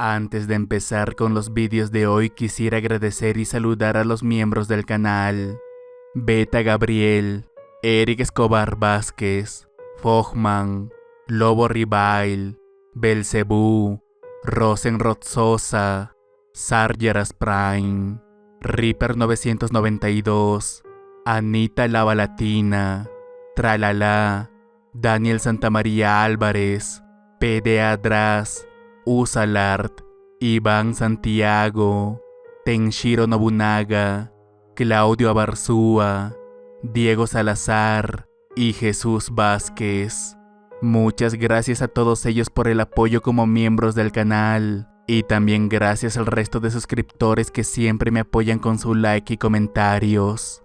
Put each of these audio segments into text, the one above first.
Antes de empezar con los vídeos de hoy, quisiera agradecer y saludar a los miembros del canal: Beta Gabriel, Eric Escobar Vázquez, Fogman, Lobo Ribail, Belcebú, Rosenrod Sosa, Sargeras Prime, Reaper 992, Anita Lava Latina, Tralala, Daniel Santamaría Álvarez, PD Adras, Usalart, Iván Santiago, Tenshiro Nobunaga, Claudio Abarzúa, Diego Salazar y Jesús Vázquez. Muchas gracias a todos ellos por el apoyo como miembros del canal, y también gracias al resto de suscriptores que siempre me apoyan con su like y comentarios.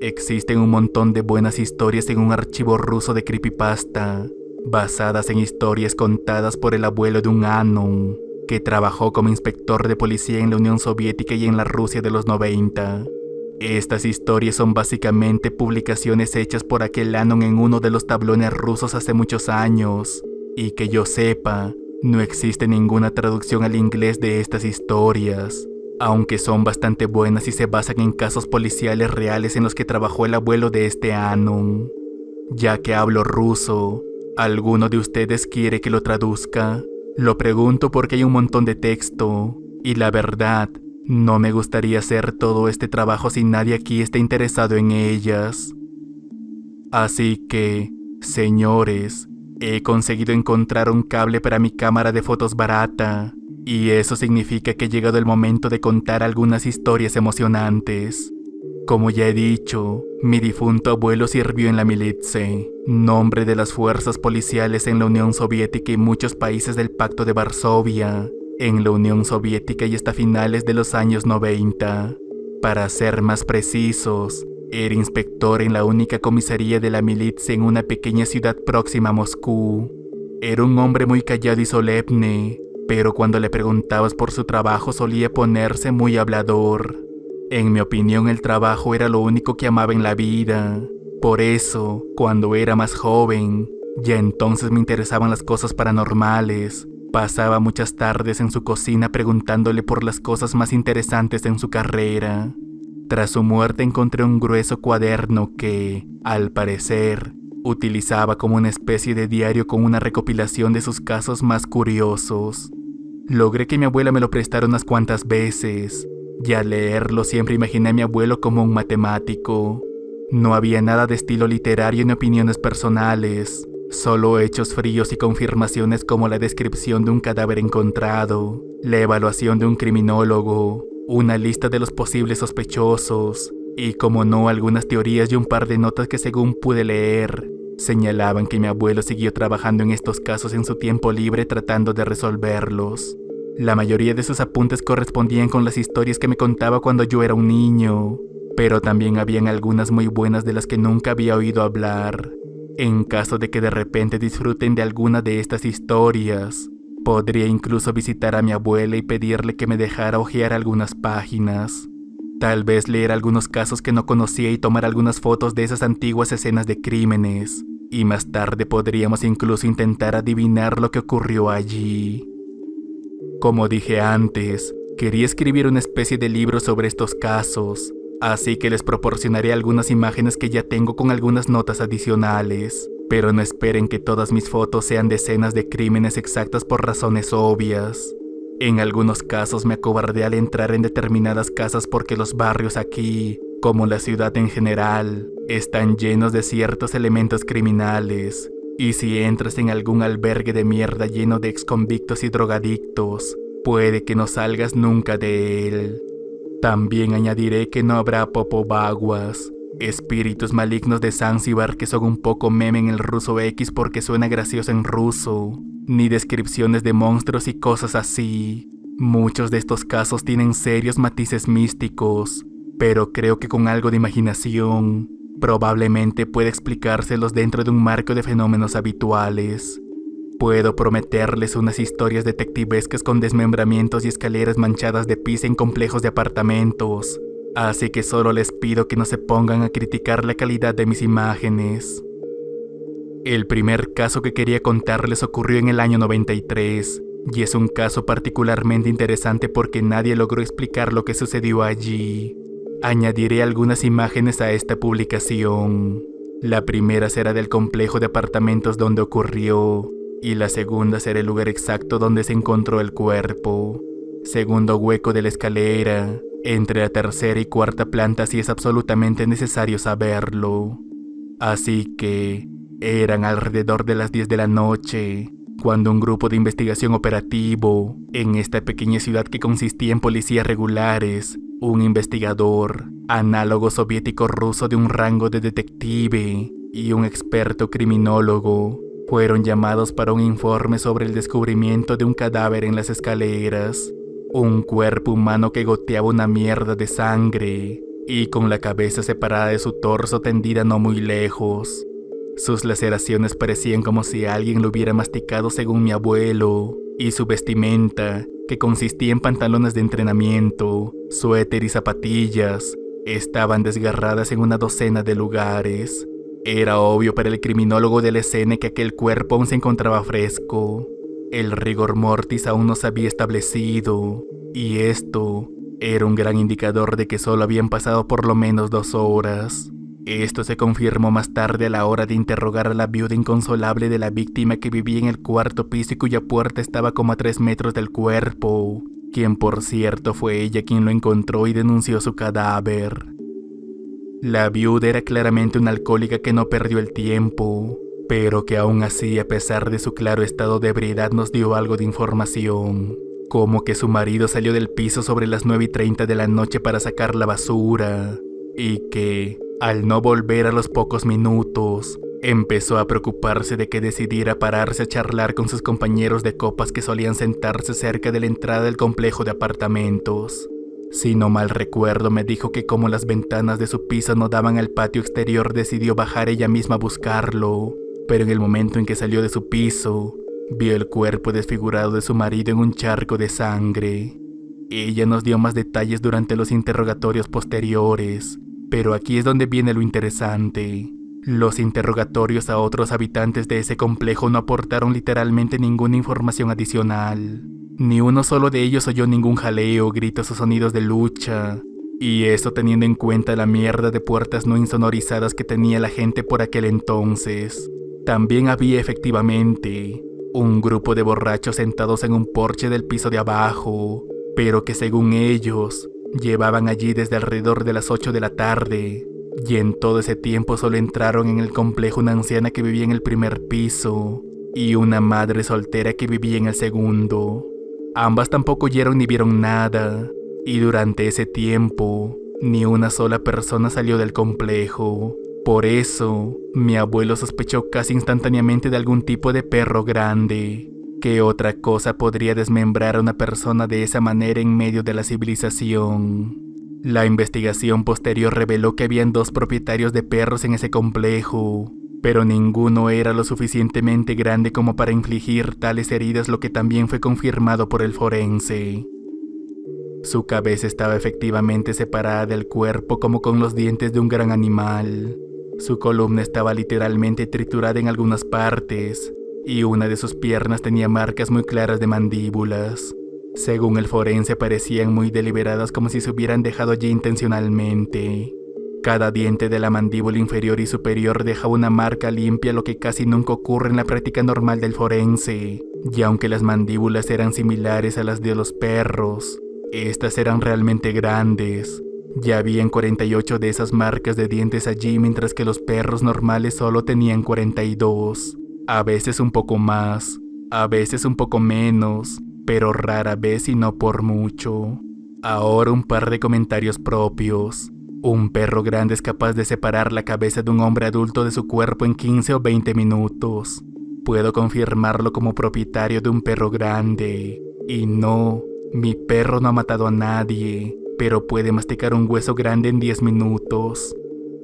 Existen un montón de buenas historias en un archivo ruso de creepypasta, basadas en historias contadas por el abuelo de un Anon, que trabajó como inspector de policía en la Unión Soviética y en la Rusia de los 90. Estas historias son básicamente publicaciones hechas por aquel Anon en uno de los tablones rusos hace muchos años, y que yo sepa, no existe ninguna traducción al inglés de estas historias, aunque son bastante buenas y se basan en casos policiales reales en los que trabajó el abuelo de este Anon. Ya que hablo ruso, ¿alguno de ustedes quiere que lo traduzca? Lo pregunto porque hay un montón de texto, y la verdad, no me gustaría hacer todo este trabajo si nadie aquí está interesado en ellas. Así que, señores, he conseguido encontrar un cable para mi cámara de fotos barata, y eso significa que ha llegado el momento de contar algunas historias emocionantes. Como ya he dicho, mi difunto abuelo sirvió en la Milice, nombre de las fuerzas policiales en la Unión Soviética y muchos países del Pacto de Varsovia, en la Unión Soviética y hasta finales de los años 90. Para ser más precisos, era inspector en la única comisaría de la Milice en una pequeña ciudad próxima a Moscú. Era un hombre muy callado y solemne, pero cuando le preguntabas por su trabajo solía ponerse muy hablador. En mi opinión, el trabajo era lo único que amaba en la vida. Por eso, cuando era más joven, ya entonces me interesaban las cosas paranormales. Pasaba muchas tardes en su cocina preguntándole por las cosas más interesantes en su carrera. Tras su muerte encontré un grueso cuaderno que, al parecer, utilizaba como una especie de diario con una recopilación de sus casos más curiosos. Logré que mi abuela me lo prestara unas cuantas veces, y al leerlo siempre imaginé a mi abuelo como un matemático. No había nada de estilo literario ni opiniones personales, solo hechos fríos y confirmaciones como la descripción de un cadáver encontrado, la evaluación de un criminólogo, una lista de los posibles sospechosos, y como no, algunas teorías y un par de notas que según pude leer, señalaban que mi abuelo siguió trabajando en estos casos en su tiempo libre tratando de resolverlos. La mayoría de sus apuntes correspondían con las historias que me contaba cuando yo era un niño, pero también habían algunas muy buenas de las que nunca había oído hablar. En caso de que de repente disfruten de alguna de estas historias, podría incluso visitar a mi abuela y pedirle que me dejara hojear algunas páginas. Tal vez leer algunos casos que no conocía y tomar algunas fotos de esas antiguas escenas de crímenes, y más tarde podríamos incluso intentar adivinar lo que ocurrió allí. Como dije antes, quería escribir una especie de libro sobre estos casos, así que les proporcionaré algunas imágenes que ya tengo con algunas notas adicionales, pero no esperen que todas mis fotos sean de escenas de crímenes exactas por razones obvias. En algunos casos me acobardé al entrar en determinadas casas porque los barrios aquí, como la ciudad en general, están llenos de ciertos elementos criminales, y si entras en algún albergue de mierda lleno de exconvictos y drogadictos, puede que no salgas nunca de él. También añadiré que no habrá popobaguas, espíritus malignos de Zanzíbar que son un poco meme en el ruso X porque suena gracioso en ruso, ni descripciones de monstruos y cosas así. Muchos de estos casos tienen serios matices místicos, pero creo que con algo de imaginación, probablemente puede explicárselos dentro de un marco de fenómenos habituales. Puedo prometerles unas historias detectivescas con desmembramientos y escaleras manchadas de pis en complejos de apartamentos, así que solo les pido que no se pongan a criticar la calidad de mis imágenes. El primer caso que quería contarles ocurrió en el año 93, y es un caso particularmente interesante porque nadie logró explicar lo que sucedió allí. Añadiré algunas imágenes a esta publicación. La primera será del complejo de apartamentos donde ocurrió, y la segunda será el lugar exacto donde se encontró el cuerpo. Segundo hueco de la escalera, entre la tercera y cuarta planta si es absolutamente necesario saberlo. Así que eran alrededor de las 10 de la noche, cuando un grupo de investigación operativo, en esta pequeña ciudad que consistía en policías regulares, un investigador, análogo soviético ruso de un rango de detective, y un experto criminólogo, fueron llamados para un informe sobre el descubrimiento de un cadáver en las escaleras, un cuerpo humano que goteaba una mierda de sangre, y con la cabeza separada de su torso tendida no muy lejos. Sus laceraciones parecían como si alguien lo hubiera masticado según mi abuelo, y su vestimenta, que consistía en pantalones de entrenamiento, suéter y zapatillas, estaban desgarradas en una docena de lugares. Era obvio para el criminólogo de la escena que aquel cuerpo aún se encontraba fresco. El rigor mortis aún no se había establecido, y esto era un gran indicador de que solo habían pasado por lo menos 2 horas. Esto se confirmó más tarde a la hora de interrogar a la viuda inconsolable de la víctima que vivía en el cuarto piso y cuya puerta estaba como a 3 metros del cuerpo, quien por cierto fue ella quien lo encontró y denunció su cadáver. La viuda era claramente una alcohólica que no perdió el tiempo, pero que aún así, a pesar de su claro estado de ebriedad, nos dio algo de información, como que su marido salió del piso sobre las 9:30 de la noche para sacar la basura, y que, al no volver a los pocos minutos, empezó a preocuparse de que decidiera pararse a charlar con sus compañeros de copas que solían sentarse cerca de la entrada del complejo de apartamentos. Si no mal recuerdo, me dijo que como las ventanas de su piso no daban al patio exterior, decidió bajar ella misma a buscarlo, pero en el momento en que salió de su piso, vio el cuerpo desfigurado de su marido en un charco de sangre. Ella nos dio más detalles durante los interrogatorios posteriores, pero aquí es donde viene lo interesante. Los interrogatorios a otros habitantes de ese complejo no aportaron literalmente ninguna información adicional. Ni uno solo de ellos oyó ningún jaleo, gritos o sonidos de lucha. Y eso teniendo en cuenta la mierda de puertas no insonorizadas que tenía la gente por aquel entonces. También había efectivamente un grupo de borrachos sentados en un porche del piso de abajo, pero que según ellos, llevaban allí desde alrededor de las 8 de la tarde, y en todo ese tiempo solo entraron en el complejo una anciana que vivía en el primer piso y una madre soltera que vivía en el segundo. Ambas tampoco oyeron ni vieron nada, y durante ese tiempo, ni una sola persona salió del complejo. Por eso, mi abuelo sospechó casi instantáneamente de algún tipo de perro grande. ¿Qué otra cosa podría desmembrar a una persona de esa manera en medio de la civilización? La investigación posterior reveló que habían 2 propietarios de perros en ese complejo, pero ninguno era lo suficientemente grande como para infligir tales heridas, lo que también fue confirmado por el forense. Su cabeza estaba efectivamente separada del cuerpo como con los dientes de un gran animal. Su columna estaba literalmente triturada en algunas partes, y una de sus piernas tenía marcas muy claras de mandíbulas. Según el forense, parecían muy deliberadas, como si se hubieran dejado allí intencionalmente. Cada diente de la mandíbula inferior y superior dejaba una marca limpia, lo que casi nunca ocurre en la práctica normal del forense. Y aunque las mandíbulas eran similares a las de los perros, estas eran realmente grandes. Ya habían 48 de esas marcas de dientes allí, mientras que los perros normales solo tenían 42. A veces un poco más, a veces un poco menos, pero rara vez y no por mucho. Ahora un par de comentarios propios. Un perro grande es capaz de separar la cabeza de un hombre adulto de su cuerpo en 15 o 20 minutos. Puedo confirmarlo como propietario de un perro grande. Y no, Mi perro no ha matado a nadie, pero puede masticar un hueso grande en 10 minutos.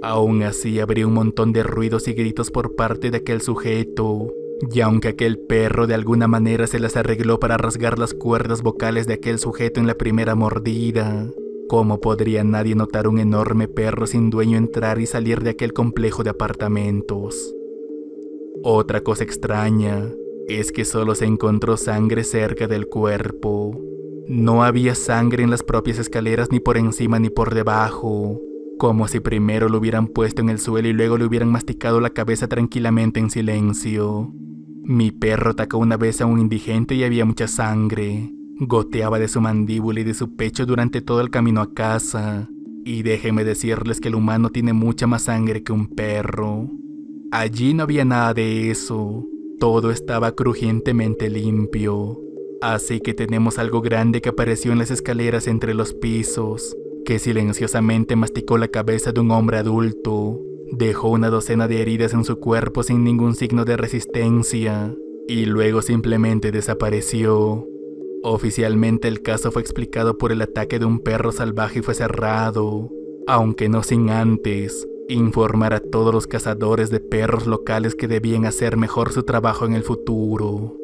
Aún así habría un montón de ruidos y gritos por parte de aquel sujeto, y aunque aquel perro de alguna manera se las arregló para rasgar las cuerdas vocales de aquel sujeto en la primera mordida, ¿cómo podría nadie notar un enorme perro sin dueño entrar y salir de aquel complejo de apartamentos? Otra cosa extraña es que solo se encontró sangre cerca del cuerpo. No había sangre en las propias escaleras ni por encima ni por debajo, como si primero lo hubieran puesto en el suelo y luego le hubieran masticado la cabeza tranquilamente en silencio. Mi perro atacó una vez a un indigente y había mucha sangre. Goteaba de su mandíbula y de su pecho durante todo el camino a casa. Y déjenme decirles que el humano tiene mucha más sangre que un perro. Allí no había nada de eso. Todo estaba crujientemente limpio. Así que tenemos algo grande que apareció en las escaleras entre los pisos, que silenciosamente masticó la cabeza de un hombre adulto, dejó una docena de heridas en su cuerpo sin ningún signo de resistencia, y luego simplemente desapareció. Oficialmente el caso fue explicado por el ataque de un perro salvaje y fue cerrado, aunque no sin antes informar a todos los cazadores de perros locales que debían hacer mejor su trabajo en el futuro.